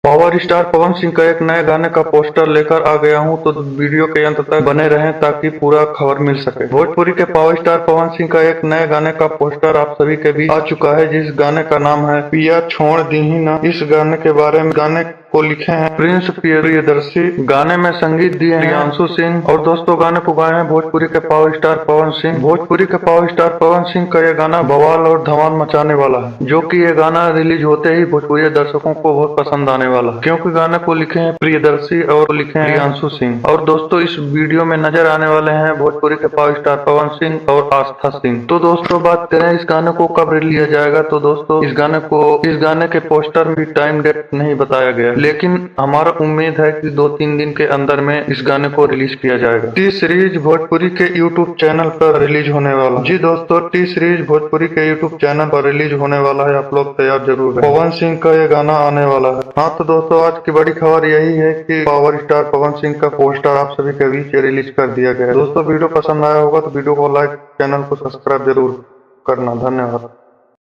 Power star Pawan Singh का एक नए गाने का पोस्टर लेकर आ गया हूं, तो वीडियो के अंत तक बने रहें ताकि पूरा खबर मिल सके। भोजपुरी के पावर स्टार पवन सिंह का एक नए गाने का पोस्टर आप सभी के बीच आ चुका है, जिस गाने का नाम है पिया छोड़ दीही ना। इस गाने के बारे में गाने को लिखे हैं प्रिंस प्रियदर्शी। गाने में संगीत दिए हैं प्रियांशु सिंह और दोस्तों गाने को गाए हैं भोजपुरी के पावर स्टार पवन सिंह। भोजपुरी के पावर स्टार पवन सिंह का ये गाना बवाल और धमाल मचाने वाला है, जो कि ये गाना रिलीज होते ही भोजपुरी दर्शकों को बहुत पसंद आने वाला है, क्योंकि गाने को लिखे हैं प्रियदर्शी और लिखे हैं प्रियांशु सिंह। और दोस्तों इस वीडियो में नजर आने वाले हैं भोजपुरी के पावर स्टार पवन सिंह और आस्था सिंह। तो दोस्तों बात करें इस गाने को कब रिलीज किया जाएगा, तो दोस्तों इस गाने के पोस्टर में टाइम डेट नहीं बताया गया, लेकिन हमारा उम्मीद है कि 2-3 दिन के अंदर में इस गाने को रिलीज किया जाएगा। टी सीरीज भोजपुरी के यूट्यूब चैनल पर रिलीज होने वाला। जी दोस्तों, टी सीरीज भोजपुरी के यूट्यूब चैनल पर रिलीज होने वाला है, आप लोग तैयार जरूर है। पवन सिंह का ये गाना आने वाला है। हाँ तो दोस्तों आज की बड़ी खबर यही है कि पावर स्टार पवन सिंह का पोस्टर आप सभी के बीच रिलीज कर दिया गया है। दोस्तों वीडियो पसंद आया होगा तो वीडियो को लाइक, चैनल को सब्सक्राइब जरूर करना। धन्यवाद।